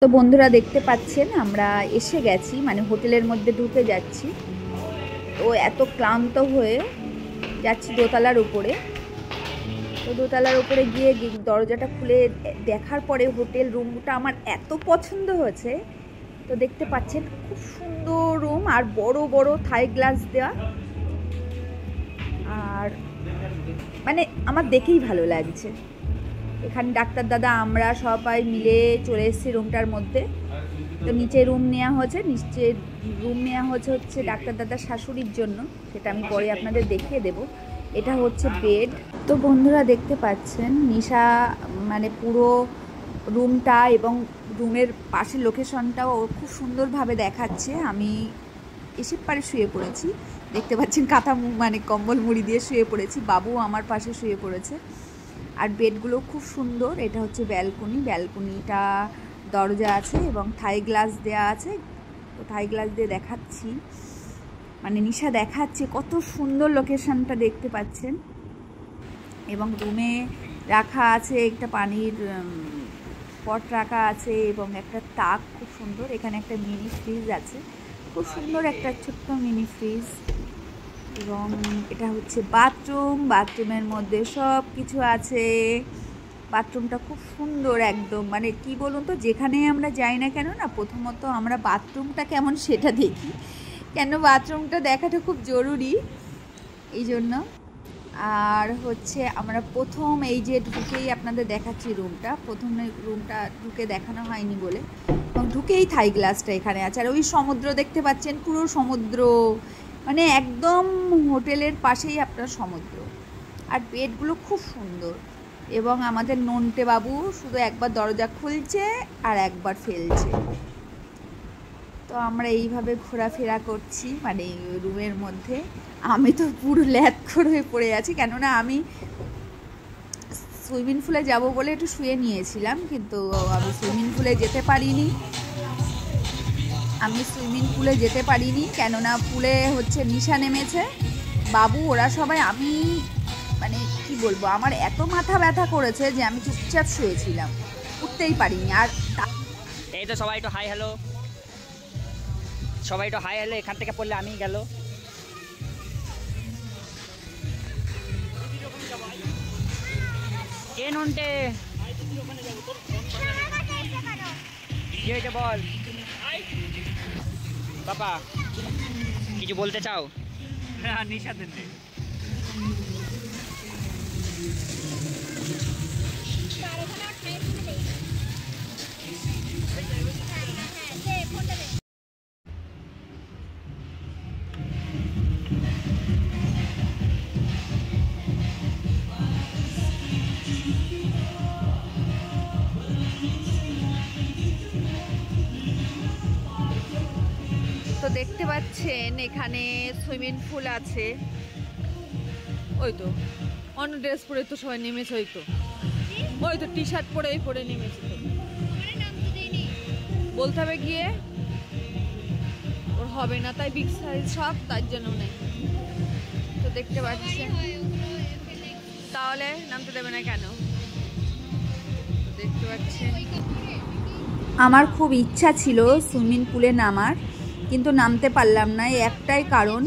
তো বন্ধুরা দেখতে পাচ্ছেন আমরা এসে গেছি, মানে হোটেলের মধ্যে ঢুকে যাচ্ছি। তো এত ক্লান্ত হয়ে যাচ্ছি দোতলার উপরে। তো দোতলার উপরে গিয়ে দরজাটা খুলে দেখার পরে হোটেল রুমটা আমার এত পছন্দ হয়েছে। তো দেখতে পাচ্ছেন খুব সুন্দর রুম, আর বড় বড় থাই গ্লাস দেওয়া, আর মানে আমার দেখেই ভালো লাগছে। এখানে ডাক্তার দাদা আমরা সবাই মিলে চলে এসেছি রুমটার মধ্যে। তো নিচে রুম নেওয়া হয়েছে হচ্ছে ডাক্তার দাদার শাশুড়ির জন্য, সেটা আমি পরে আপনাদের দেখিয়ে দেব। এটা হচ্ছে বেড। তো বন্ধুরা দেখতে পাচ্ছেন নিশা মানে পুরো রুমটা এবং রুমের পাশের লোকেশনটাও খুব সুন্দরভাবে দেখাচ্ছে। আমি এসে পারে শুয়ে পড়েছি, দেখতে পাচ্ছেন কাঁথা মানে কম্বল মুড়ি দিয়ে শুয়ে পড়েছি। বাবু আমার পাশে শুয়ে পড়েছে। আর বেডগুলো খুব সুন্দর। এটা হচ্ছে ব্যালকনিটা দরজা আছে এবং থাই গ্লাস দেয়া আছে। তো থাই গ্লাস দিয়ে দেখাচ্ছি, মানে নিশা দেখাচ্ছে কত সুন্দর লোকেশনটা দেখতে পাচ্ছেন। এবং রুমে রাখা আছে একটা পানির পট রাখা আছে এবং একটা তাক খুব সুন্দর। এখানে একটা মিনি ফ্রিজ আছে, খুব সুন্দর একটা ছোট্ট মিনি ফ্রিজ। এবং এটা হচ্ছে বাথরুমের মধ্যে সব কিছু আছে। বাথরুমটা খুব সুন্দর একদম, মানে কি বলুন তো, যেখানে আমরা যাই না কেন না, প্রথমত আমরা বাথরুমটা কেমন সেটা দেখি, কেন বাথরুমটা দেখাটা খুব জরুরি এই জন্য। আর হচ্ছে আমরা প্রথম এই যে ঢুকেই আপনাদের দেখাচ্ছি প্রথমে রুমটা ঢুকে দেখানো হয়নি বলে, এবং ঢুকেই থাই গ্লাসটা এখানে আছে। আর ওই সমুদ্র দেখতে পাচ্ছেন, পুরো সমুদ্র, মানে একদম হোটেলের পাশেই আপনার সমুদ্র। আর বেডগুলো খুব সুন্দর। এবং আমাদের নন্টে বাবু শুধু একবার দরজা খুলছে আর একবার ফেলছে। তো আমরা এইভাবে ঘোরাফেরা করছি মানে রুমের মধ্যে। আমি তো পুরো ল্যাথখোর হয়ে পড়ে আছি, কেননা আমি সুইমিং পুলে যাব বলে একটু শুয়ে নিয়েছিলাম, কিন্তু আমি সুইমিং পুলে যেতে পারিনি। কেননা পুলে হচ্ছে নিশা নেমেছে, বাবু, ওরা সবাই। আমি মানে কি বলবো, আমার এত মাথা ব্যথা করেছে যে আমি চুপচাপ শুয়েছিলাম, উঠতেই পারিনি। আর এই তো সবাই তো হাই হ্যালো, এখান থেকে পড়লে আমি গেল। কে নন্টে কি হয়েছে বল বাবা, কিছু বলতে চাও? হ্যাঁ, নিশাদের নেই। তো দেখতে পাচ্ছেন এখানে সুইমিং পুল আছে। ওই তো অন্য ড্রেস পরে তো সবাই নেমেছে, ওই তো টি শার্ট পরে নেমেছে। তো বলতে হবে গিয়ে, ওর হবে না, তাই বিগ সাইজ সব, তার জন্য নেই। তো দেখতে পাচ্ছেন, তাহলে নামতে দেবে না কেন? দেখতে পাচ্ছেন আমার খুব ইচ্ছা ছিল সুইমিং পুলে নামার, কিন্তু নামতে পারলাম না। একটাই কারণ,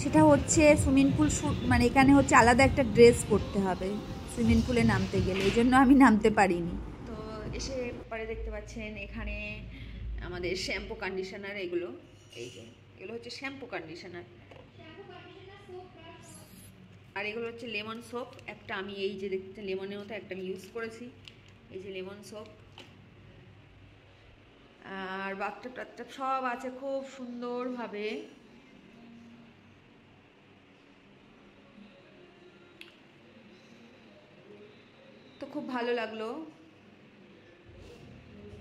সেটা হচ্ছে সুইমিং পুল মানে এখানে হচ্ছে আলাদা একটা ড্রেস পরতে হবে সুইমিং পুলে নামতে গেলে, এই জন্য আমি নামতে পারিনি। তো এসে পরে দেখতে পাচ্ছেন এখানে আমাদের শ্যাম্পু কন্ডিশনার, এগুলো হচ্ছে শ্যাম্পু কন্ডিশনার, আর এগুলো হচ্ছে লেমন সোপ। একটা আমি এই যে দেখতে লেমনের মতো একটা আমি ইউজ করেছি, এই যে লেমন সোপ। আর বাথটাব সব আছে খুব সুন্দরভাবে। তো খুব ভালো লাগলো।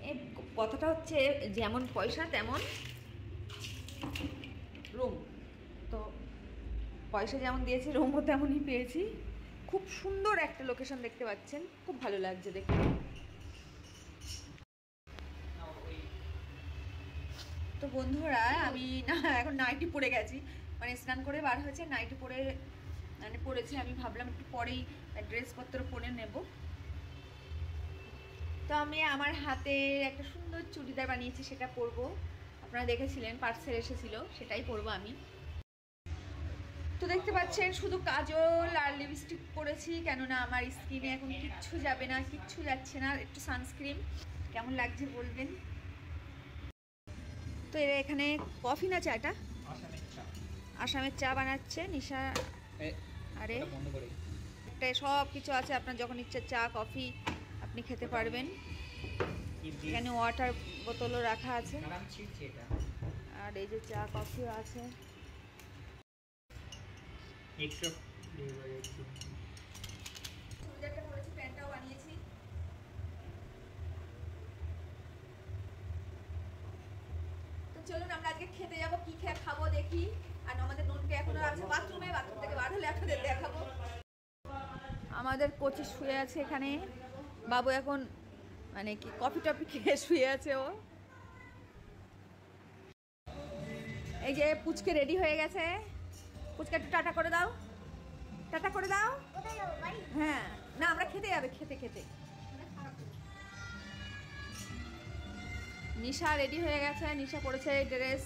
এই কথাটা হচ্ছে যেমন পয়সা তেমন রুম। তো পয়সা যেমন দিয়েছি, রুমও তেমনই পেয়েছি। খুব সুন্দর একটা লোকেশন দেখতে পাচ্ছেন, খুব ভালো লাগছে দেখতে। তো বন্ধুরা আমি এখন নাইটি পরে গেছি, মানে স্নান করে বার হয়েছে, নাইটি পরে মানে পরেছি। আমি ভাবলাম একটু পরেই ড্রেসপত্র পরে নেব। তো তো আমি আমার হাতে একটা সুন্দর চুড়িদার বানিয়েছি, সেটা পরবো। আপনারা দেখেছিলেন পার্সেল এসেছিল, সেটাই পরবো আমি। তো দেখতে পাচ্ছেন শুধু কাজল আর লিপস্টিক পরেছি, কেননা আমার স্কিনে এখন কিচ্ছু যাবে না, কিচ্ছু যাচ্ছে না। একটু সানস্ক্রিন, কেমন লাগছে বলবেন। তো এরা এখানে কফি না চাটা, আসামের চা বানাচ্ছে নিশা। আরে একটা সব কিছু আছে, আপনার যখন ইচ্ছে চা কফি আপনি খেতে পারবেন। এখানে ওয়াটার বোতলও রাখা আছে, আর এই যে চা কফিও আছে। চুড়িদারটা পরেছি, প্যান্টটাও বানিয়েছি। তো চলুন আমরা আজকে খেতে যাবো, কি খাবো দেখি। আর আমাদের ননকে এখনো আছে বাথরুমে, বাথরুম থেকে বার হলে আপনাদের দেখাবো। আমাদের কোচি শুয়ে আছে এখানে, বাবু এখন মানে কি কফি টফি খেয়ে শুয়ে আছে ও। এই যে পুচকে রেডি হয়ে গেছে, পুচকে একটু টাটা করে দাও, টাটা করে দাও। হ্যাঁ না, আমরা খেতে যাবে, খেতে খেতে। নিশা রেডি হয়ে গেছে, নিশা পরেছে ড্রেস।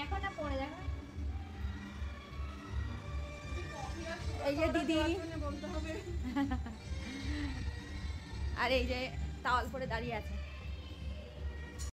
এখন না পড়ে যাবে। এই যে দিদি, আর এই যে টাওয়াল পরে দাঁড়িয়ে আছে।